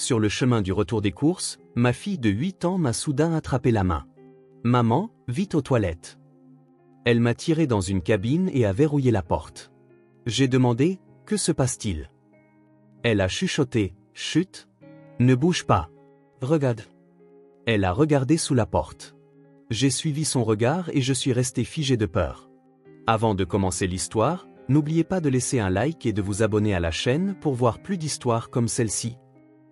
Sur le chemin du retour des courses, ma fille de 8 ans m'a soudain attrapé la main. « Maman, vite aux toilettes !» Elle m'a tiré dans une cabine et a verrouillé la porte. J'ai demandé « Que se passe-t-il » Elle a chuchoté « Chut ! Ne bouge pas. Regarde. » Elle a regardé sous la porte. J'ai suivi son regard et je suis resté figé de peur. Avant de commencer l'histoire, n'oubliez pas de laisser un like et de vous abonner à la chaîne pour voir plus d'histoires comme celle-ci.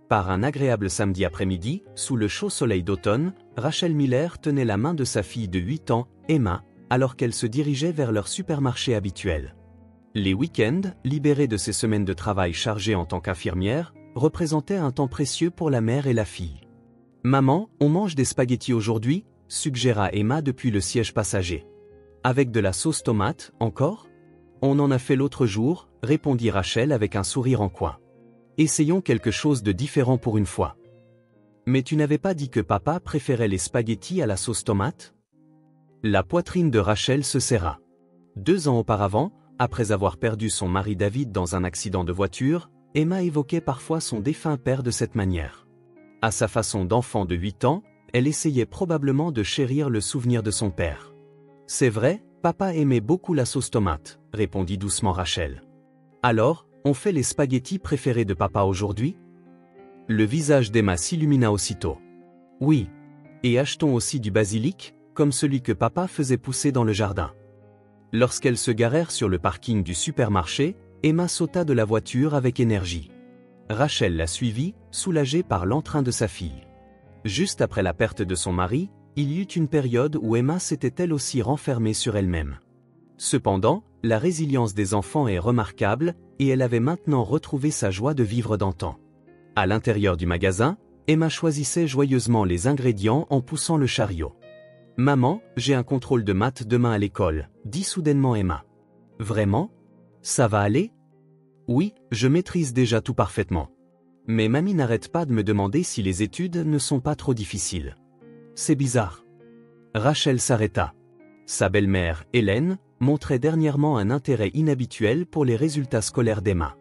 Par un agréable samedi après-midi, sous le chaud soleil d'automne, Rachel Miller tenait la main de sa fille de 8 ans, Emma, alors qu'elle se dirigeait vers leur supermarché habituel. Les week-ends, libérés de ses semaines de travail chargées en tant qu'infirmière, représentaient un temps précieux pour la mère et la fille. « Maman, on mange des spaghettis aujourd'hui ?» suggéra Emma depuis le siège passager. « Avec de la sauce tomate, encore ? On en a fait l'autre jour, répondit Rachel avec un sourire en coin. Essayons quelque chose de différent pour une fois. Mais tu n'avais pas dit que papa préférait les spaghettis à la sauce tomate ? La poitrine de Rachel se serra. 2 ans auparavant, après avoir perdu son mari David dans un accident de voiture, Emma évoquait parfois son défunt père de cette manière. À sa façon d'enfant de 8 ans, elle essayait probablement de chérir le souvenir de son père. C'est vrai, papa aimait beaucoup la sauce tomate, répondit doucement Rachel. Alors, on fait les spaghettis préférés de papa aujourd'hui ? Le visage d'Emma s'illumina aussitôt. Oui. Et achetons aussi du basilic, comme celui que papa faisait pousser dans le jardin. Lorsqu'elles se garèrent sur le parking du supermarché, Emma sauta de la voiture avec énergie. Rachel la suivit, soulagée par l'entrain de sa fille. Juste après la perte de son mari, il y eut une période où Emma s'était elle aussi renfermée sur elle-même. Cependant, la résilience des enfants est remarquable, et elle avait maintenant retrouvé sa joie de vivre d'antan. À l'intérieur du magasin, Emma choisissait joyeusement les ingrédients en poussant le chariot. « Maman, j'ai un contrôle de maths demain à l'école, » dit soudainement Emma. « Vraiment ? Ça va aller ? Oui, je maîtrise déjà tout parfaitement. Mais mamie n'arrête pas de me demander si les études ne sont pas trop difficiles. C'est bizarre. » Rachel s'arrêta. Sa belle-mère, Hélène, montrait dernièrement un intérêt inhabituel pour les résultats scolaires d'Emma.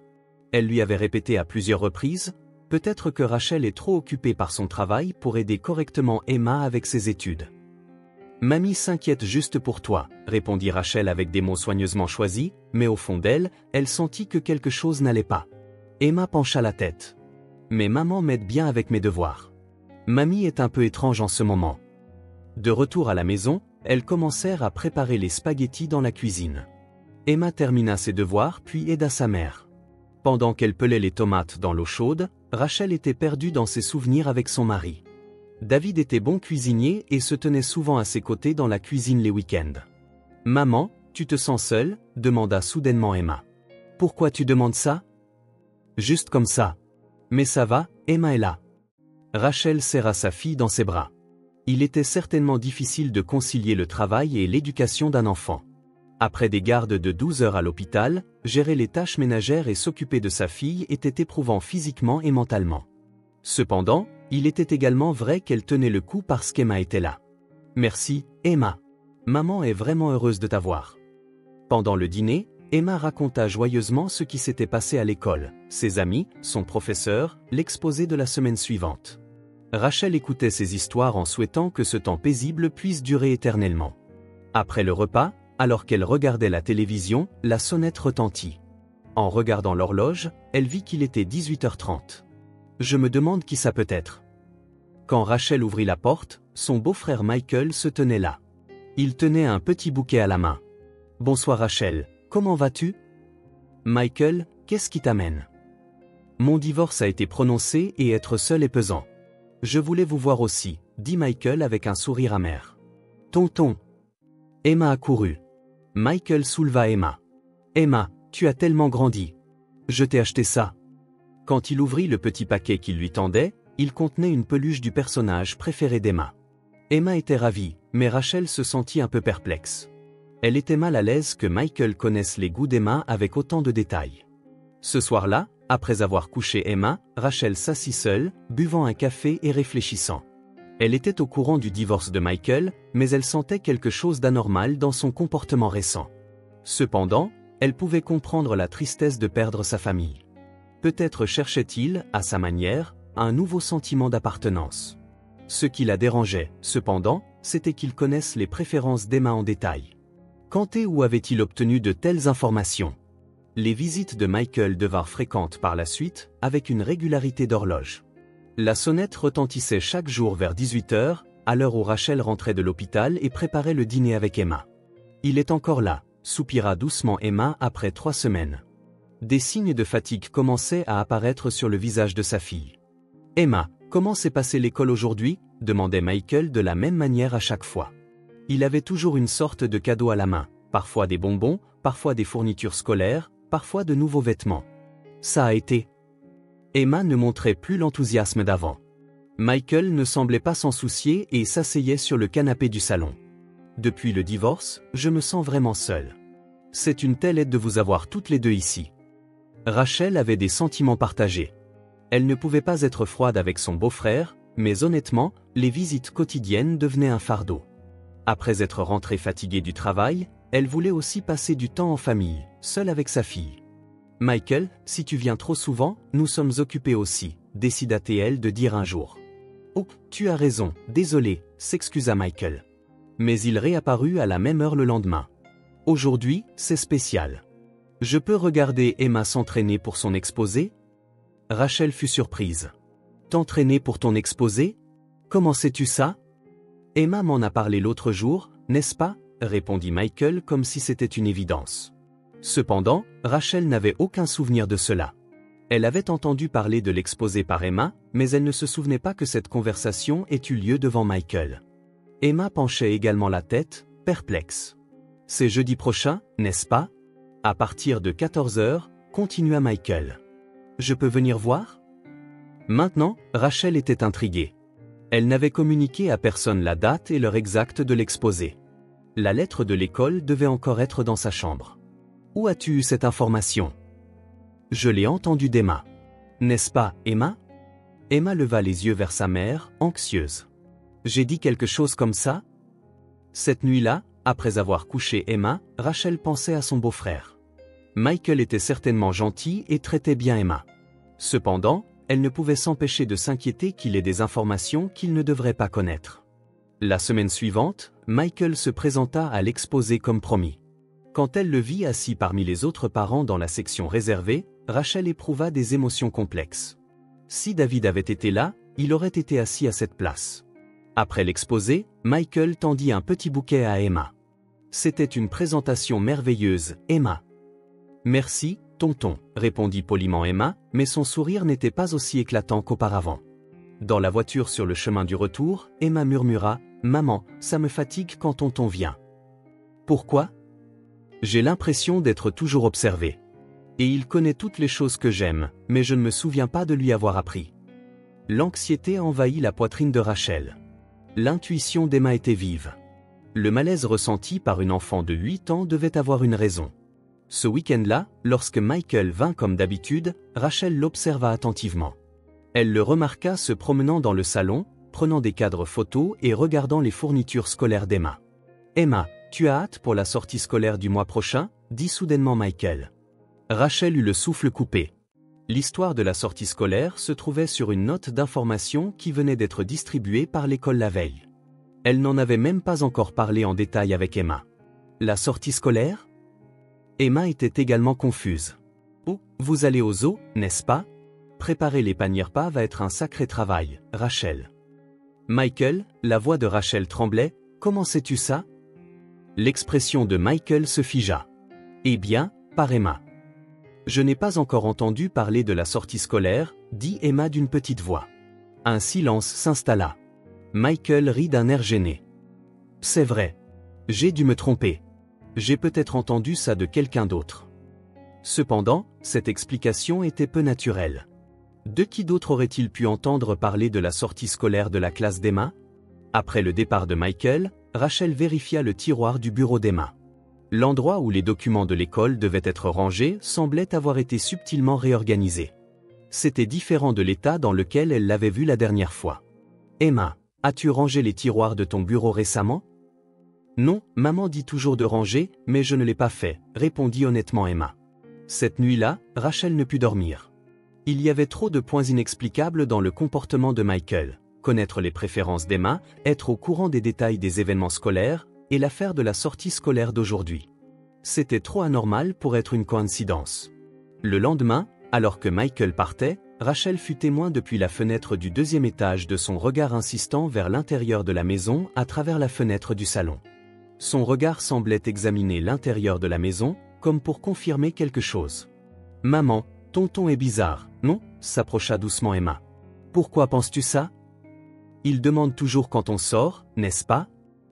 Elle lui avait répété à plusieurs reprises, peut-être que Rachel est trop occupée par son travail pour aider correctement Emma avec ses études. « Mamie s'inquiète juste pour toi, » répondit Rachel avec des mots soigneusement choisis, mais au fond d'elle, elle sentit que quelque chose n'allait pas. Emma pencha la tête. « Mais maman m'aide bien avec mes devoirs. Mamie est un peu étrange en ce moment. » De retour à la maison, elles commencèrent à préparer les spaghettis dans la cuisine. Emma termina ses devoirs puis aida sa mère. Pendant qu'elle pelait les tomates dans l'eau chaude, Rachel était perdue dans ses souvenirs avec son mari. David était bon cuisinier et se tenait souvent à ses côtés dans la cuisine les week-ends. « Maman, tu te sens seule ?» demanda soudainement Emma. « Pourquoi tu demandes ça ?»« Juste comme ça. Mais ça va, Emma est là. » Rachel serra sa fille dans ses bras. Il était certainement difficile de concilier le travail et l'éducation d'un enfant. Après des gardes de 12 heures à l'hôpital, gérer les tâches ménagères et s'occuper de sa fille était éprouvant physiquement et mentalement. Cependant, il était également vrai qu'elle tenait le coup parce qu'Emma était là. « Merci, Emma. Maman est vraiment heureuse de t'avoir. » Pendant le dîner, Emma raconta joyeusement ce qui s'était passé à l'école, ses amis, son professeur, l'exposé de la semaine suivante. Rachel écoutait ces histoires en souhaitant que ce temps paisible puisse durer éternellement. Après le repas, alors qu'elle regardait la télévision, la sonnette retentit. En regardant l'horloge, elle vit qu'il était 18h30. Je me demande qui ça peut être. Quand Rachel ouvrit la porte, son beau-frère Michael se tenait là. Il tenait un petit bouquet à la main. « Bonsoir Rachel, comment vas-tu ? » « Michael, qu'est-ce qui t'amène ? » « Mon divorce a été prononcé et être seul est pesant. Je voulais vous voir aussi, dit Michael avec un sourire amer. Tonton. Emma accourut. Michael souleva Emma. Emma, tu as tellement grandi. Je t'ai acheté ça. Quand il ouvrit le petit paquet qu'il lui tendait, il contenait une peluche du personnage préféré d'Emma. Emma était ravie, mais Rachel se sentit un peu perplexe. Elle était mal à l'aise que Michael connaisse les goûts d'Emma avec autant de détails. Ce soir-là, après avoir couché Emma, Rachel s'assit seule, buvant un café et réfléchissant. Elle était au courant du divorce de Michael, mais elle sentait quelque chose d'anormal dans son comportement récent. Cependant, elle pouvait comprendre la tristesse de perdre sa famille. Peut-être cherchait-il, à sa manière, un nouveau sentiment d'appartenance. Ce qui la dérangeait, cependant, c'était qu'ils connaissent les préférences d'Emma en détail. Quand et où avait-il obtenu de telles informations? Les visites de Michael devinrent fréquentes par la suite, avec une régularité d'horloge. La sonnette retentissait chaque jour vers 18 h, à l'heure où Rachel rentrait de l'hôpital et préparait le dîner avec Emma. « Il est encore là », soupira doucement Emma après 3 semaines. Des signes de fatigue commençaient à apparaître sur le visage de sa fille. « Emma, comment s'est passée l'école aujourd'hui ?» demandait Michael de la même manière à chaque fois. Il avait toujours une sorte de cadeau à la main, parfois des bonbons, parfois des fournitures scolaires, parfois de nouveaux vêtements. Ça a été. Emma ne montrait plus l'enthousiasme d'avant. Michael ne semblait pas s'en soucier et s'asseyait sur le canapé du salon. Depuis le divorce, je me sens vraiment seule. C'est une telle aide de vous avoir toutes les deux ici. Rachel avait des sentiments partagés. Elle ne pouvait pas être froide avec son beau-frère, mais honnêtement, les visites quotidiennes devenaient un fardeau. Après être rentrée fatiguée du travail, elle voulait aussi passer du temps en famille, seule avec sa fille. « Michael, si tu viens trop souvent, nous sommes occupés aussi », décida-t-elle de dire un jour. « Oh, tu as raison, désolé », s'excusa Michael. Mais il réapparut à la même heure le lendemain. « Aujourd'hui, c'est spécial. Je peux regarder Emma s'entraîner pour son exposé ?» Rachel fut surprise. « T'entraîner pour ton exposé? Comment sais-tu ça? » « Emma m'en a parlé l'autre jour, n'est-ce pas ?» répondit Michael comme si c'était une évidence. Cependant, Rachel n'avait aucun souvenir de cela. Elle avait entendu parler de l'exposé par Emma, mais elle ne se souvenait pas que cette conversation ait eu lieu devant Michael. Emma penchait également la tête, perplexe. « C'est jeudi prochain, n'est-ce pas? À partir de 14 h, continua Michael. « Je peux venir voir ?» Maintenant, Rachel était intriguée. Elle n'avait communiqué à personne la date et l'heure exacte de l'exposé. La lettre de l'école devait encore être dans sa chambre. « Où as-tu eu cette information ?»« Je l'ai entendue d'Emma. »« N'est-ce pas, Emma ?» Emma leva les yeux vers sa mère, anxieuse. « J'ai dit quelque chose comme ça ?» Cette nuit-là, après avoir couché Emma, Rachel pensait à son beau-frère. Michael était certainement gentil et traitait bien Emma. Cependant, elle ne pouvait s'empêcher de s'inquiéter qu'il ait des informations qu'il ne devrait pas connaître. La semaine suivante, Michael se présenta à l'exposé comme promis. Quand elle le vit assis parmi les autres parents dans la section réservée, Rachel éprouva des émotions complexes. Si David avait été là, il aurait été assis à cette place. Après l'exposé, Michael tendit un petit bouquet à Emma. C'était une présentation merveilleuse, Emma. Merci, tonton, répondit poliment Emma, mais son sourire n'était pas aussi éclatant qu'auparavant. Dans la voiture sur le chemin du retour, Emma murmura « Maman, ça me fatigue quand tonton vient. » Pourquoi? J'ai l'impression d'être toujours observée. Et il connaît toutes les choses que j'aime, mais je ne me souviens pas de lui avoir appris. L'anxiété envahit la poitrine de Rachel. L'intuition d'Emma était vive. Le malaise ressenti par une enfant de 8 ans devait avoir une raison. Ce week-end-là, lorsque Michael vint comme d'habitude, Rachel l'observa attentivement. Elle le remarqua se promenant dans le salon, prenant des cadres photos et regardant les fournitures scolaires d'Emma. « Emma, tu as hâte pour la sortie scolaire du mois prochain ?» dit soudainement Michael. Rachel eut le souffle coupé. L'histoire de la sortie scolaire se trouvait sur une note d'information qui venait d'être distribuée par l'école la veille. Elle n'en avait même pas encore parlé en détail avec Emma. La sortie scolaire? Emma était également confuse. « Oh, vous allez au zoo, n'est-ce pas? Préparer les paniers repas va être un sacré travail, Rachel. » Michael, la voix de Rachel tremblait. « Comment sais-tu ça ?» L'expression de Michael se figea. « Eh bien, par Emma. »« Je n'ai pas encore entendu parler de la sortie scolaire, » dit Emma d'une petite voix. Un silence s'installa. Michael rit d'un air gêné. « C'est vrai. J'ai dû me tromper. J'ai peut-être entendu ça de quelqu'un d'autre. » Cependant, cette explication était peu naturelle. De qui d'autre aurait-il pu entendre parler de la sortie scolaire de la classe d'Emma? Après le départ de Michael, Rachel vérifia le tiroir du bureau d'Emma. L'endroit où les documents de l'école devaient être rangés semblait avoir été subtilement réorganisé. C'était différent de l'état dans lequel elle l'avait vu la dernière fois. « Emma, as-tu rangé les tiroirs de ton bureau récemment? » « Non, maman dit toujours de ranger, mais je ne l'ai pas fait, » répondit honnêtement Emma. Cette nuit-là, Rachel ne put dormir. Il y avait trop de points inexplicables dans le comportement de Michael. Connaître les préférences d'Emma, être au courant des détails des événements scolaires, et l'affaire de la sortie scolaire d'aujourd'hui. C'était trop anormal pour être une coïncidence. Le lendemain, alors que Michael partait, Rachel fut témoin depuis la fenêtre du deuxième étage de son regard insistant vers l'intérieur de la maison à travers la fenêtre du salon. Son regard semblait examiner l'intérieur de la maison, comme pour confirmer quelque chose. « Maman, tonton est bizarre, non ?» s'approcha doucement Emma. « Pourquoi penses-tu ça ? Il demande toujours quand on sort, n'est-ce pas ?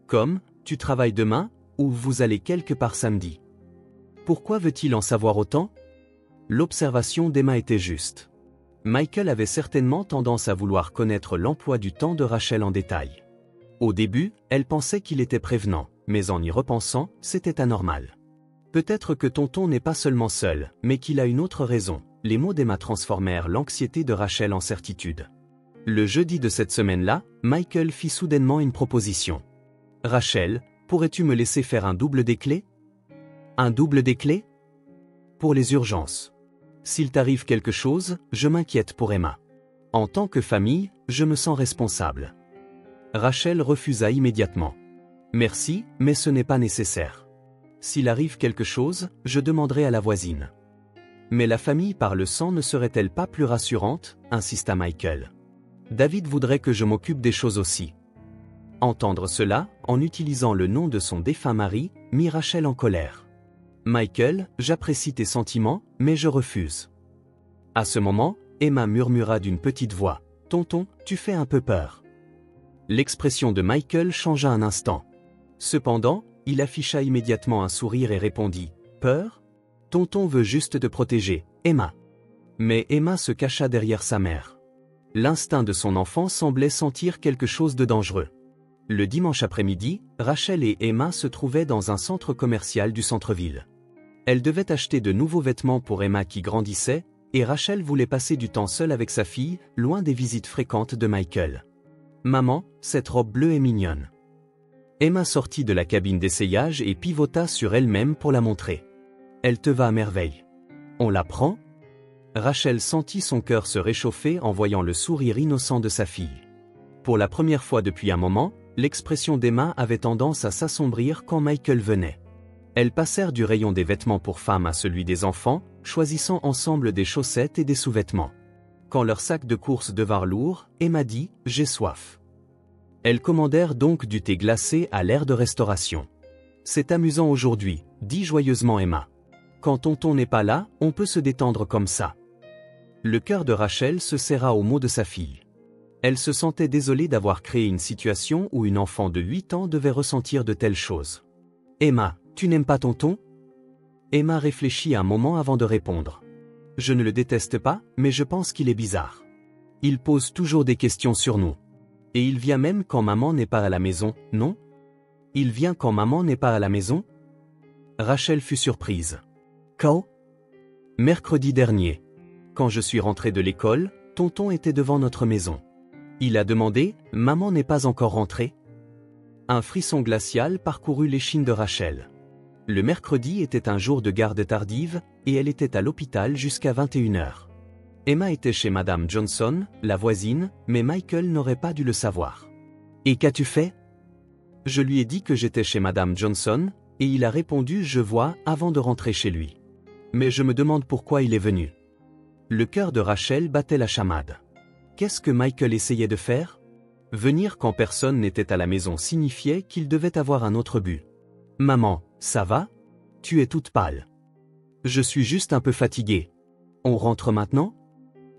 Comme, tu travailles demain, ou vous allez quelque part samedi. Pourquoi veut-il en savoir autant ? L'observation d'Emma était juste. Michael avait certainement tendance à vouloir connaître l'emploi du temps de Rachel en détail. Au début, elle pensait qu'il était prévenant, mais en y repensant, c'était anormal. Peut-être que tonton n'est pas seulement seul, mais qu'il a une autre raison. Les mots d'Emma transformèrent l'anxiété de Rachel en certitude. Le jeudi de cette semaine-là, Michael fit soudainement une proposition. « Rachel, pourrais-tu me laisser faire un double des clés ? » Un double des clés ? Pour les urgences. S'il t'arrive quelque chose, je m'inquiète pour Emma. En tant que famille, je me sens responsable. Rachel refusa immédiatement. « Merci, mais ce n'est pas nécessaire. S'il arrive quelque chose, je demanderai à la voisine. » Mais la famille par le sang ne serait-elle pas plus rassurante ? Insista Michael. David voudrait que je m'occupe des choses aussi. Entendre cela, en utilisant le nom de son défunt mari, mit Rachel en colère. Michael, j'apprécie tes sentiments, mais je refuse. À ce moment, Emma murmura d'une petite voix. Tonton, tu fais un peu peur. L'expression de Michael changea un instant. Cependant, il afficha immédiatement un sourire et répondit. Peur ? Tonton veut juste te protéger, Emma. Mais Emma se cacha derrière sa mère. L'instinct de son enfant semblait sentir quelque chose de dangereux. Le dimanche après-midi, Rachel et Emma se trouvaient dans un centre commercial du centre-ville. Elle devait acheter de nouveaux vêtements pour Emma qui grandissait, et Rachel voulait passer du temps seule avec sa fille, loin des visites fréquentes de Michael. « Maman, cette robe bleue est mignonne. » Emma sortit de la cabine d'essayage et pivota sur elle-même pour la montrer. « Elle te va à merveille. On la prend ?» Rachel sentit son cœur se réchauffer en voyant le sourire innocent de sa fille. Pour la première fois depuis un moment, l'expression d'Emma avait tendance à s'assombrir quand Michael venait. Elles passèrent du rayon des vêtements pour femmes à celui des enfants, choisissant ensemble des chaussettes et des sous-vêtements. Quand leurs sacs de course devinrent lourds, Emma dit « J'ai soif ». Elles commandèrent donc du thé glacé à l'air de restauration. « C'est amusant aujourd'hui », dit joyeusement Emma. « Quand tonton n'est pas là, on peut se détendre comme ça. » Le cœur de Rachel se serra aux mots de sa fille. Elle se sentait désolée d'avoir créé une situation où une enfant de 8 ans devait ressentir de telles choses. « Emma, tu n'aimes pas tonton ?» Emma réfléchit un moment avant de répondre. « Je ne le déteste pas, mais je pense qu'il est bizarre. Il pose toujours des questions sur nous. Et il vient même quand maman n'est pas à la maison, non ? Il vient quand maman n'est pas à la maison ?» Rachel fut surprise. « Quand ? » ?»« Mercredi dernier. Quand je suis rentrée de l'école, tonton était devant notre maison. Il a demandé « Maman n'est pas encore rentrée ?» Un frisson glacial parcourut l'échine de Rachel. Le mercredi était un jour de garde tardive, et elle était à l'hôpital jusqu'à 21h. Emma était chez Madame Johnson, la voisine, mais Michael n'aurait pas dû le savoir. « Et qu'as-tu fait ?» Je lui ai dit que j'étais chez Madame Johnson, et il a répondu « Je vois » avant de rentrer chez lui. Mais je me demande pourquoi il est venu. Le cœur de Rachel battait la chamade. Qu'est-ce que Michael essayait de faire ? Venir quand personne n'était à la maison signifiait qu'il devait avoir un autre but. « Maman, ça va ? Tu es toute pâle. »« Je suis juste un peu fatiguée. On rentre maintenant ?»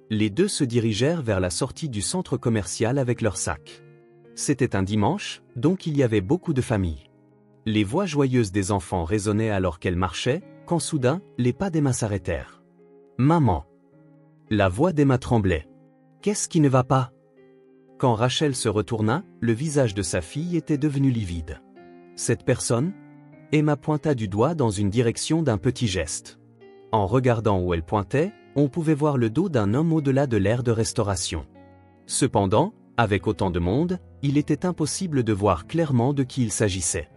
Les deux se dirigèrent vers la sortie du centre commercial avec leurs sacs. C'était un dimanche, donc il y avait beaucoup de familles. Les voix joyeuses des enfants résonnaient alors qu'elles marchaient, quand soudain, les pas d'Emma s'arrêtèrent. « Maman !» La voix d'Emma tremblait. « Qu'est-ce qui ne va pas ?» Quand Rachel se retourna, le visage de sa fille était devenu livide. « Cette personne ?» Emma pointa du doigt dans une direction d'un petit geste. En regardant où elle pointait, on pouvait voir le dos d'un homme au-delà de l'aire de restauration. Cependant, avec autant de monde, il était impossible de voir clairement de qui il s'agissait.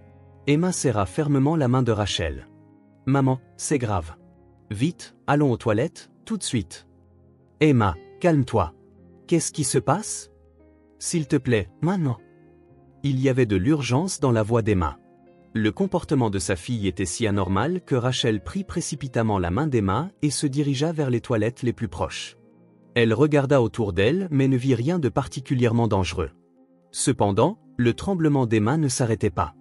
Emma serra fermement la main de Rachel. « Maman, c'est grave. Vite, allons aux toilettes, tout de suite. » Emma, calme-toi. Qu'est-ce qui se passe? S'il te plaît, maintenant. Il y avait de l'urgence dans la voix d'Emma. Le comportement de sa fille était si anormal que Rachel prit précipitamment la main d'Emma et se dirigea vers les toilettes les plus proches. Elle regarda autour d'elle mais ne vit rien de particulièrement dangereux. Cependant, le tremblement d'Emma ne s'arrêtait pas.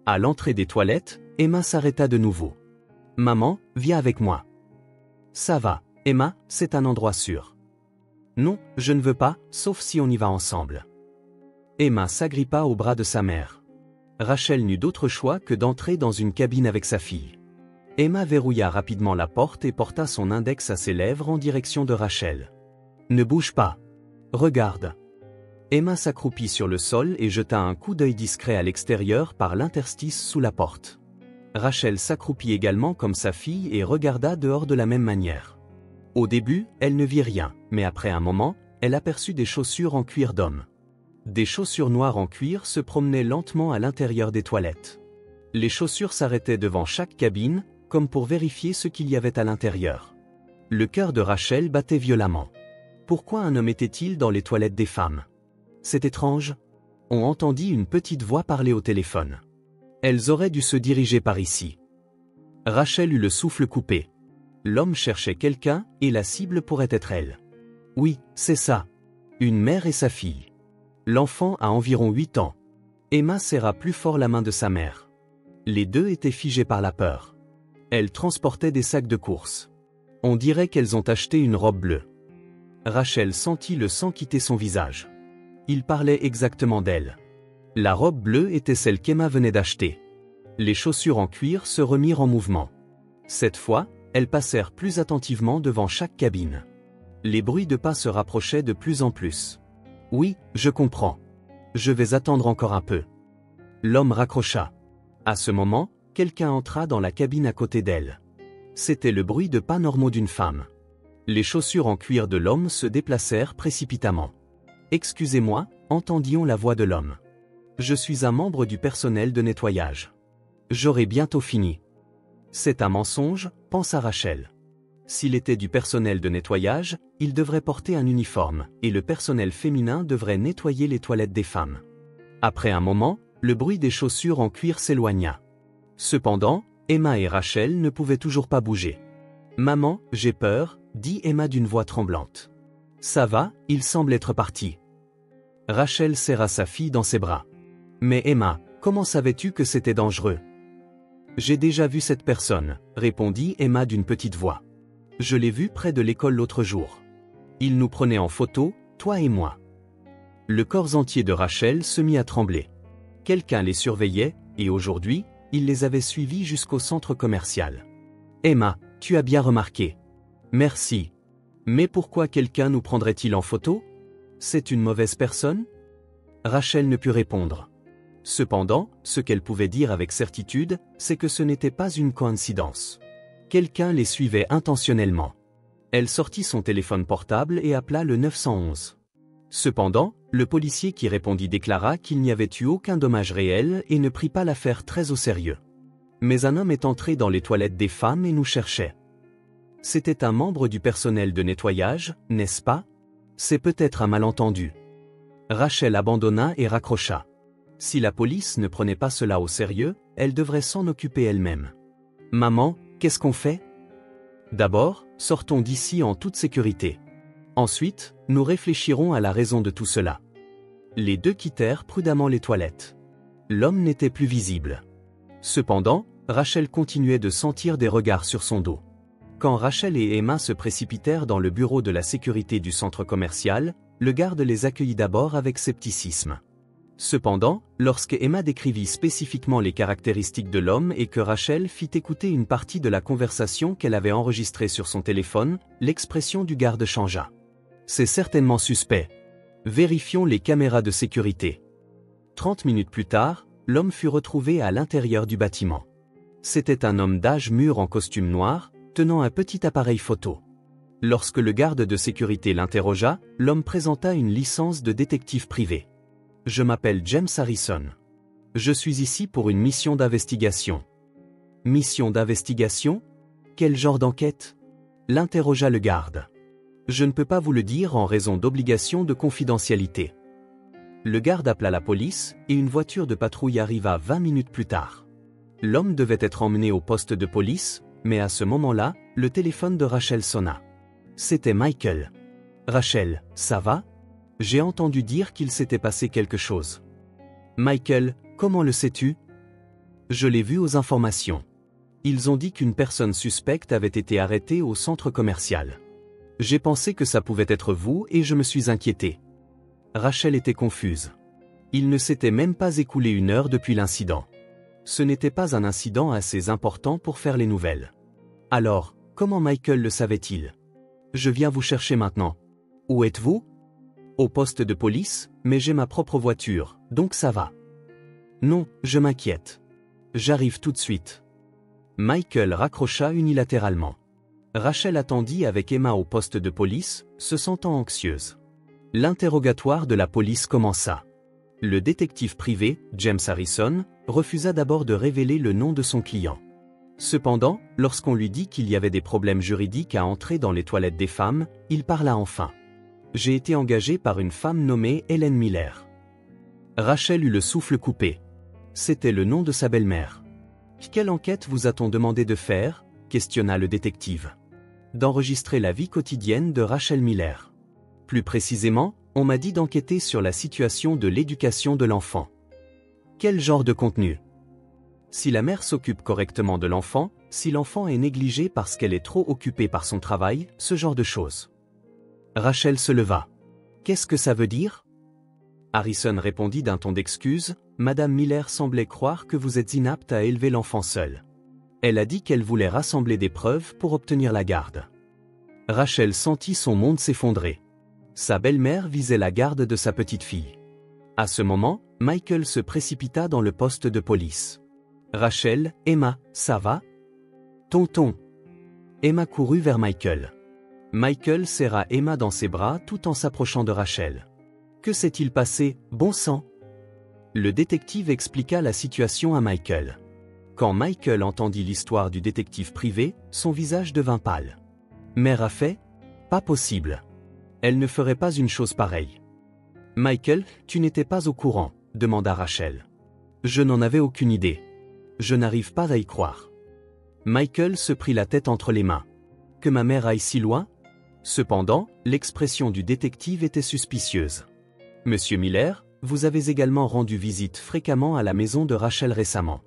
À l'entrée des toilettes, Emma s'arrêta de nouveau. « Maman, viens avec moi. »« Ça va, Emma, c'est un endroit sûr. »« Non, je ne veux pas, sauf si on y va ensemble. » Emma s'agrippa au bras de sa mère. Rachel n'eut d'autre choix que d'entrer dans une cabine avec sa fille. Emma verrouilla rapidement la porte et porta son index à ses lèvres en direction de Rachel. « Ne bouge pas. Regarde. » Emma s'accroupit sur le sol et jeta un coup d'œil discret à l'extérieur par l'interstice sous la porte. Rachel s'accroupit également comme sa fille et regarda dehors de la même manière. Au début, elle ne vit rien, mais après un moment, elle aperçut des chaussures en cuir d'homme. Des chaussures noires en cuir se promenaient lentement à l'intérieur des toilettes. Les chaussures s'arrêtaient devant chaque cabine, comme pour vérifier ce qu'il y avait à l'intérieur. Le cœur de Rachel battait violemment. Pourquoi un homme était-il dans les toilettes des femmes? C'est étrange. On entendit une petite voix parler au téléphone. Elles auraient dû se diriger par ici. Rachel eut le souffle coupé. L'homme cherchait quelqu'un, et la cible pourrait être elle. Oui, c'est ça. Une mère et sa fille. L'enfant a environ 8 ans. Emma serra plus fort la main de sa mère. Les deux étaient figés par la peur. Elles transportaient des sacs de course. On dirait qu'elles ont acheté une robe bleue. Rachel sentit le sang quitter son visage. Il parlait exactement d'elle. La robe bleue était celle qu'Emma venait d'acheter. Les chaussures en cuir se remirent en mouvement. Cette fois, elles passèrent plus attentivement devant chaque cabine. Les bruits de pas se rapprochaient de plus en plus. Oui, je comprends. Je vais attendre encore un peu. L'homme raccrocha. À ce moment, quelqu'un entra dans la cabine à côté d'elle. C'était le bruit de pas normaux d'une femme. Les chaussures en cuir de l'homme se déplacèrent précipitamment. Excusez-moi, entendit-on la voix de l'homme. Je suis un membre du personnel de nettoyage. J'aurai bientôt fini. C'est un mensonge, pensa Rachel. S'il était du personnel de nettoyage, il devrait porter un uniforme, et le personnel féminin devrait nettoyer les toilettes des femmes. Après un moment, le bruit des chaussures en cuir s'éloigna. Cependant, Emma et Rachel ne pouvaient toujours pas bouger. « Maman, j'ai peur », dit Emma d'une voix tremblante. « Ça va, il semble être parti. » Rachel serra sa fille dans ses bras. « Mais Emma, comment savais-tu que c'était dangereux? » « J'ai déjà vu cette personne, » répondit Emma d'une petite voix. « Je l'ai vu près de l'école l'autre jour. Il nous prenait en photo, toi et moi. » Le corps entier de Rachel se mit à trembler. Quelqu'un les surveillait, et aujourd'hui, il les avait suivis jusqu'au centre commercial. « Emma, tu as bien remarqué. »« Merci. Mais pourquoi quelqu'un nous prendrait-il en photo? C'est une mauvaise personne ?» Rachel ne put répondre. Cependant, ce qu'elle pouvait dire avec certitude, c'est que ce n'était pas une coïncidence. Quelqu'un les suivait intentionnellement. Elle sortit son téléphone portable et appela le 911. Cependant, le policier qui répondit déclara qu'il n'y avait eu aucun dommage réel et ne prit pas l'affaire très au sérieux. Mais un homme est entré dans les toilettes des femmes et nous cherchait. C'était un membre du personnel de nettoyage, n'est-ce pas? C'est peut-être un malentendu. Rachel abandonna et raccrocha. Si la police ne prenait pas cela au sérieux, elle devrait s'en occuper elle-même. « Maman, qu'est-ce qu'on fait? » D'abord, sortons d'ici en toute sécurité. Ensuite, nous réfléchirons à la raison de tout cela. Les deux quittèrent prudemment les toilettes. L'homme n'était plus visible. Cependant, Rachel continuait de sentir des regards sur son dos. Quand Rachel et Emma se précipitèrent dans le bureau de la sécurité du centre commercial, le garde les accueillit d'abord avec scepticisme. Cependant, lorsque Emma décrivit spécifiquement les caractéristiques de l'homme et que Rachel fit écouter une partie de la conversation qu'elle avait enregistrée sur son téléphone, l'expression du garde changea. « C'est certainement suspect. Vérifions les caméras de sécurité. » 30 minutes plus tard, l'homme fut retrouvé à l'intérieur du bâtiment. C'était un homme d'âge mûr en costume noir, tenant un petit appareil photo. Lorsque le garde de sécurité l'interrogea, l'homme présenta une licence de détective privé. « Je m'appelle James Harrison. Je suis ici pour une mission d'investigation. » « Mission d'investigation? Quel genre d'enquête? » l'interrogea le garde. « Je ne peux pas vous le dire en raison d'obligations de confidentialité. Le garde appela la police et une voiture de patrouille arriva 20 minutes plus tard. L'homme devait être emmené au poste de police, mais à ce moment-là, le téléphone de Rachel sonna. C'était Michael. Rachel, ça va? J'ai entendu dire qu'il s'était passé quelque chose. Michael, comment le sais-tu? Je l'ai vu aux informations. Ils ont dit qu'une personne suspecte avait été arrêtée au centre commercial. J'ai pensé que ça pouvait être vous et je me suis inquiété. Rachel était confuse. Il ne s'était même pas écoulé 1 heure depuis l'incident. Ce n'était pas un incident assez important pour faire les nouvelles. Alors, comment Michael le savait-il? Je viens vous chercher maintenant. Où êtes-vous? Au poste de police, mais j'ai ma propre voiture, donc ça va. Non, je m'inquiète. J'arrive tout de suite. Michael raccrocha unilatéralement. Rachel attendit avec Emma au poste de police, se sentant anxieuse. L'interrogatoire de la police commença. Le détective privé, James Harrison, refusa d'abord de révéler le nom de son client. Cependant, lorsqu'on lui dit qu'il y avait des problèmes juridiques à entrer dans les toilettes des femmes, il parla enfin. J'ai été engagé par une femme nommée Helen Miller. Rachel eut le souffle coupé. C'était le nom de sa belle-mère. Quelle enquête vous a-t-on demandé de faire? Questionna le détective. D'enregistrer la vie quotidienne de Rachel Miller. Plus précisément, on m'a dit d'enquêter sur la situation de l'éducation de l'enfant. Quel genre de contenu? Si la mère s'occupe correctement de l'enfant, si l'enfant est négligé parce qu'elle est trop occupée par son travail, ce genre de choses. Rachel se leva. Qu'est-ce que ça veut dire? Harrison répondit d'un ton d'excuse, Madame Miller semblait croire que vous êtes inapte à élever l'enfant seul. Elle a dit qu'elle voulait rassembler des preuves pour obtenir la garde. Rachel sentit son monde s'effondrer. Sa belle-mère visait la garde de sa petite-fille. À ce moment, Michael se précipita dans le poste de police. Rachel, Emma, ça va? Tonton. Emma courut vers Michael. Michael serra Emma dans ses bras tout en s'approchant de Rachel. Que s'est-il passé, bon sang? Le détective expliqua la situation à Michael. Quand Michael entendit l'histoire du détective privé, son visage devint pâle. Mère a fait? Pas possible. Elle ne ferait pas une chose pareille. Michael, tu n'étais pas au courant, demanda Rachel. Je n'en avais aucune idée. Je n'arrive pas à y croire. Michael se prit la tête entre les mains. Que ma mère aille si loin? Cependant, l'expression du détective était suspicieuse. Monsieur Miller, vous avez également rendu visite fréquemment à la maison de Rachel récemment.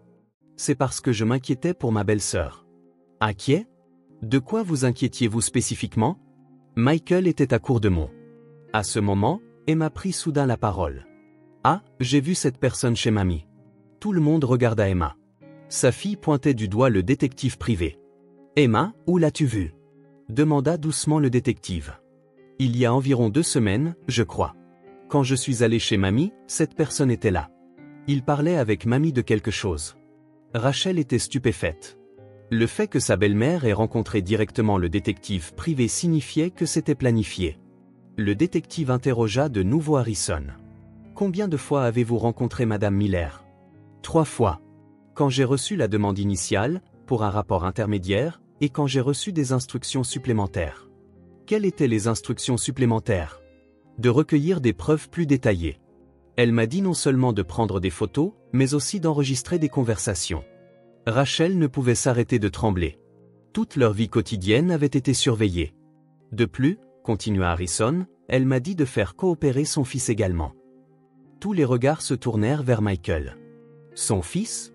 C'est parce que je m'inquiétais pour ma belle-sœur. Inquiet? De quoi vous inquiétiez-vous spécifiquement? Michael était à court de mots. À ce moment, Emma prit soudain la parole. Ah, j'ai vu cette personne chez mamie. Tout le monde regarda Emma. Sa fille pointait du doigt le détective privé. Emma, où l'as-tu vue? Demanda doucement le détective. Il y a environ 2 semaines, je crois. Quand je suis allé chez mamie, cette personne était là. Il parlait avec mamie de quelque chose. Rachel était stupéfaite. Le fait que sa belle-mère ait rencontré directement le détective privé signifiait que c'était planifié. Le détective interrogea de nouveau Harrison. Combien de fois avez-vous rencontré Madame Miller? 3 fois. Quand j'ai reçu la demande initiale, pour un rapport intermédiaire, et quand j'ai reçu des instructions supplémentaires. Quelles étaient les instructions supplémentaires? De recueillir des preuves plus détaillées. Elle m'a dit non seulement de prendre des photos, mais aussi d'enregistrer des conversations. Rachel ne pouvait s'arrêter de trembler. Toute leur vie quotidienne avait été surveillée. De plus, continua Harrison, elle m'a dit de faire coopérer son fils également. Tous les regards se tournèrent vers Michael. Son fils?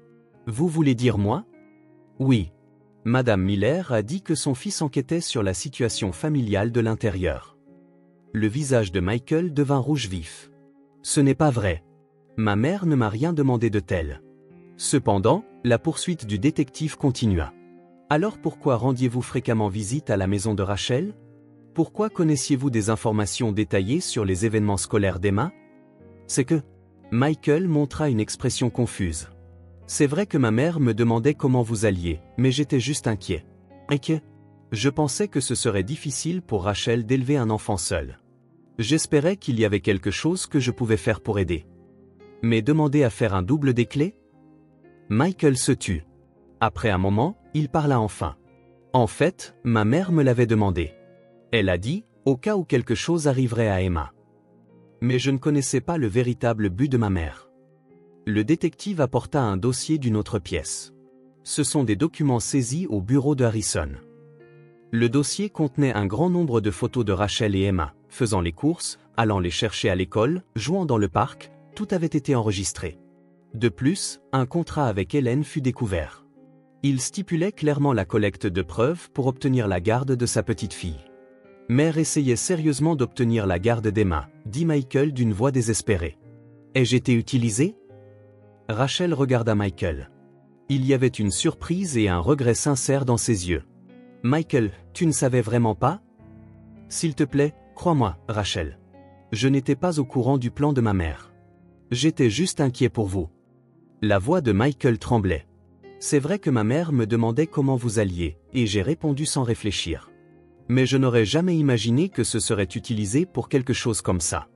Vous voulez dire moi? Oui. Madame Miller a dit que son fils enquêtait sur la situation familiale de l'intérieur. Le visage de Michael devint rouge vif. Ce n'est pas vrai. Ma mère ne m'a rien demandé de tel. Cependant, la poursuite du détective continua. Alors pourquoi rendiez-vous fréquemment visite à la maison de Rachel? Pourquoi connaissiez-vous des informations détaillées sur les événements scolaires d'Emma? C'est que... Michael montra une expression confuse. C'est vrai que ma mère me demandait comment vous alliez, mais j'étais juste inquiet. Et que... Je pensais que ce serait difficile pour Rachel d'élever un enfant seul. J'espérais qu'il y avait quelque chose que je pouvais faire pour aider. Mais demander à faire un double des clés? Michael se tut. Après un moment, il parla enfin. En fait, ma mère me l'avait demandé. Elle a dit, au cas où quelque chose arriverait à Emma. Mais je ne connaissais pas le véritable but de ma mère. Le détective apporta un dossier d'une autre pièce. Ce sont des documents saisis au bureau de Harrison. Le dossier contenait un grand nombre de photos de Rachel et Emma, faisant les courses, allant les chercher à l'école, jouant dans le parc, tout avait été enregistré. De plus, un contrat avec Hélène fut découvert. Il stipulait clairement la collecte de preuves pour obtenir la garde de sa petite fille. Mère essayait sérieusement d'obtenir la garde d'Emma, dit Michael d'une voix désespérée. Ai-je été utilisé? Rachel regarda Michael. Il y avait une surprise et un regret sincère dans ses yeux. Michael, tu ne savais vraiment pas? S'il te plaît, crois-moi, Rachel. Je n'étais pas au courant du plan de ma mère. J'étais juste inquiet pour vous. La voix de Michael tremblait. C'est vrai que ma mère me demandait comment vous alliez, et j'ai répondu sans réfléchir. Mais je n'aurais jamais imaginé que ce serait utilisé pour quelque chose comme ça.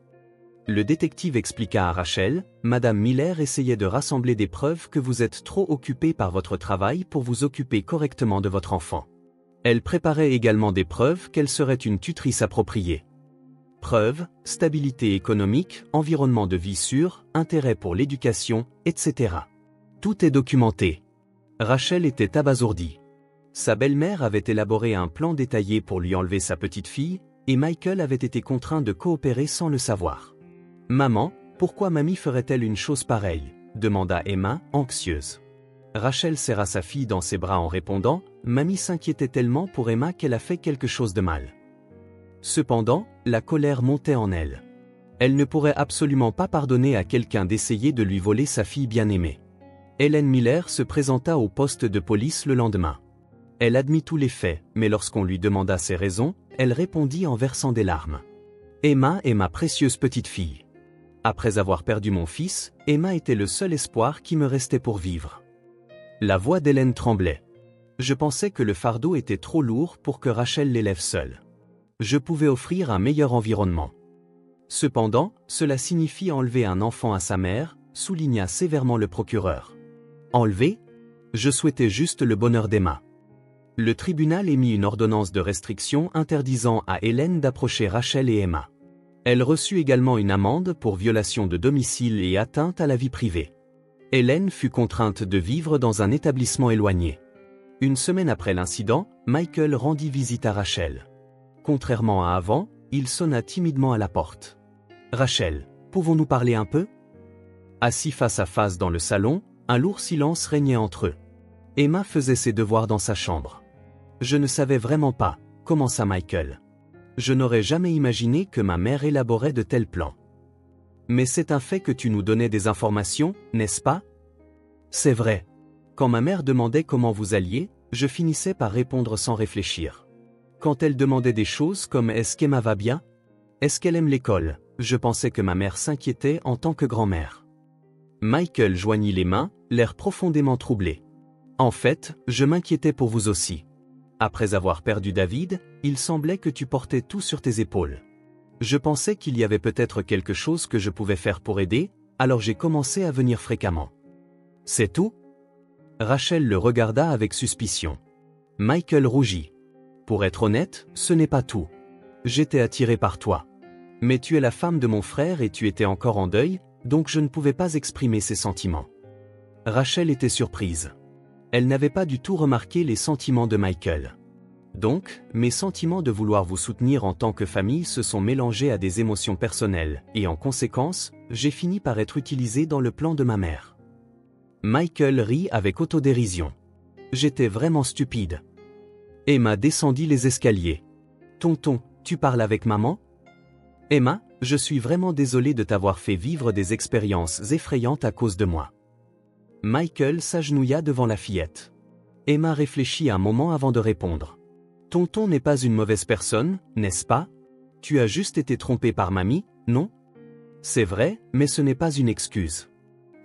Le détective expliqua à Rachel, Madame Miller essayait de rassembler des preuves que vous êtes trop occupée par votre travail pour vous occuper correctement de votre enfant. Elle préparait également des preuves qu'elle serait une tutrice appropriée. Preuves, stabilité économique, environnement de vie sûr, intérêt pour l'éducation, etc. Tout est documenté. Rachel était abasourdie. Sa belle-mère avait élaboré un plan détaillé pour lui enlever sa petite fille, et Michael avait été contraint de coopérer sans le savoir. « Maman, pourquoi mamie ferait-elle une chose pareille ?» demanda Emma, anxieuse. Rachel serra sa fille dans ses bras en répondant « Mamie s'inquiétait tellement pour Emma qu'elle a fait quelque chose de mal. » Cependant, la colère montait en elle. Elle ne pourrait absolument pas pardonner à quelqu'un d'essayer de lui voler sa fille bien-aimée. Hélène Miller se présenta au poste de police le lendemain. Elle admit tous les faits, mais lorsqu'on lui demanda ses raisons, elle répondit en versant des larmes. « Emma est ma précieuse petite fille. Après avoir perdu mon fils, Emma était le seul espoir qui me restait pour vivre. » La voix d'Hélène tremblait. Je pensais que le fardeau était trop lourd pour que Rachel l'élève seule. Je pouvais offrir un meilleur environnement. Cependant, cela signifie enlever un enfant à sa mère, souligna sévèrement le procureur. Enlever? Je souhaitais juste le bonheur d'Emma. Le tribunal émit une ordonnance de restriction interdisant à Hélène d'approcher Rachel et Emma. Elle reçut également une amende pour violation de domicile et atteinte à la vie privée. Hélène fut contrainte de vivre dans un établissement éloigné. Une semaine après l'incident, Michael rendit visite à Rachel. Contrairement à avant, il sonna timidement à la porte. « Rachel, pouvons-nous parler un peu ?» Assis face à face dans le salon, un lourd silence régnait entre eux. Emma faisait ses devoirs dans sa chambre. « Je ne savais vraiment pas, » commença Michael. « Je n'aurais jamais imaginé que ma mère élaborait de tels plans. Mais c'est un fait que tu nous donnais des informations, n'est-ce pas? » C'est vrai. Quand ma mère demandait comment vous alliez, je finissais par répondre sans réfléchir. Quand elle demandait des choses comme « Est-ce qu'Emma va bien? Est-ce qu'elle aime l'école ?» je pensais que ma mère s'inquiétait en tant que grand-mère. Michael joignit les mains, l'air profondément troublé. « En fait, je m'inquiétais pour vous aussi. Après avoir perdu David, il semblait que tu portais tout sur tes épaules. Je pensais qu'il y avait peut-être quelque chose que je pouvais faire pour aider, alors j'ai commencé à venir fréquemment. » C'est tout? Rachel le regarda avec suspicion. Michael rougit. « Pour être honnête, ce n'est pas tout. J'étais attiré par toi. Mais tu es la femme de mon frère et tu étais encore en deuil, donc je ne pouvais pas exprimer ces sentiments. » Rachel était surprise. Elle n'avait pas du tout remarqué les sentiments de Michael. Donc, mes sentiments de vouloir vous soutenir en tant que famille se sont mélangés à des émotions personnelles, et en conséquence, j'ai fini par être utilisé dans le plan de ma mère. Michael rit avec autodérision. J'étais vraiment stupide. Emma descendit les escaliers. Tonton, tu parles avec maman? Emma, je suis vraiment désolé de t'avoir fait vivre des expériences effrayantes à cause de moi. Michael s'agenouilla devant la fillette. Emma réfléchit un moment avant de répondre. Tonton n'est pas une mauvaise personne, n'est-ce pas? Tu as juste été trompé par mamie, non? C'est vrai, mais ce n'est pas une excuse.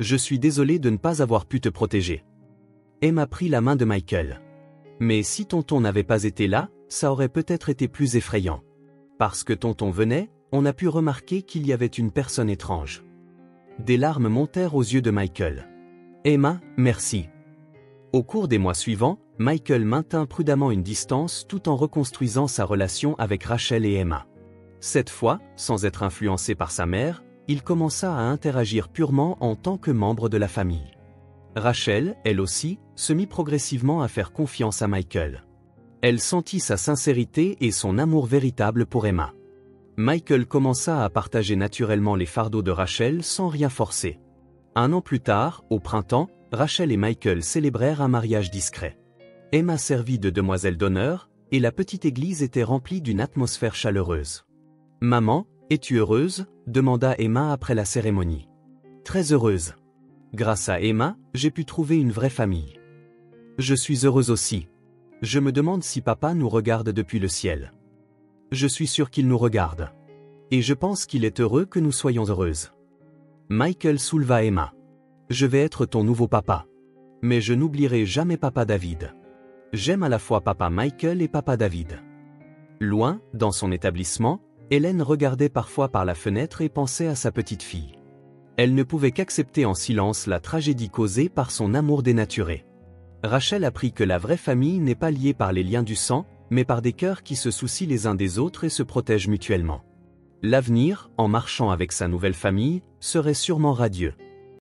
Je suis désolé de ne pas avoir pu te protéger. Emma prit la main de Michael. Mais si tonton n'avait pas été là, ça aurait peut-être été plus effrayant. Parce que tonton venait, on a pu remarquer qu'il y avait une personne étrange. Des larmes montèrent aux yeux de Michael. Emma, merci. Au cours des mois suivants, Michael maintint prudemment une distance tout en reconstruisant sa relation avec Rachel et Emma. Cette fois, sans être influencé par sa mère, il commença à interagir purement en tant que membre de la famille. Rachel, elle aussi, se mit progressivement à faire confiance à Michael. Elle sentit sa sincérité et son amour véritable pour Emma. Michael commença à partager naturellement les fardeaux de Rachel sans rien forcer. 1 an plus tard, au printemps, Rachel et Michael célébrèrent un mariage discret. Emma servit de demoiselle d'honneur, et la petite église était remplie d'une atmosphère chaleureuse. « Maman, es-tu heureuse ?» demanda Emma après la cérémonie. « Très heureuse. Grâce à Emma, j'ai pu trouver une vraie famille. Je suis heureuse aussi. Je me demande si papa nous regarde depuis le ciel. Je suis sûre qu'il nous regarde. Et je pense qu'il est heureux que nous soyons heureuses. » Michael souleva Emma. « Je vais être ton nouveau papa. Mais je n'oublierai jamais papa David. J'aime à la fois papa Michael et papa David. » Loin, dans son établissement, Hélène regardait parfois par la fenêtre et pensait à sa petite fille. Elle ne pouvait qu'accepter en silence la tragédie causée par son amour dénaturé. Rachel apprit que la vraie famille n'est pas liée par les liens du sang, mais par des cœurs qui se soucient les uns des autres et se protègent mutuellement. L'avenir, en marchant avec sa nouvelle famille, serait sûrement radieux.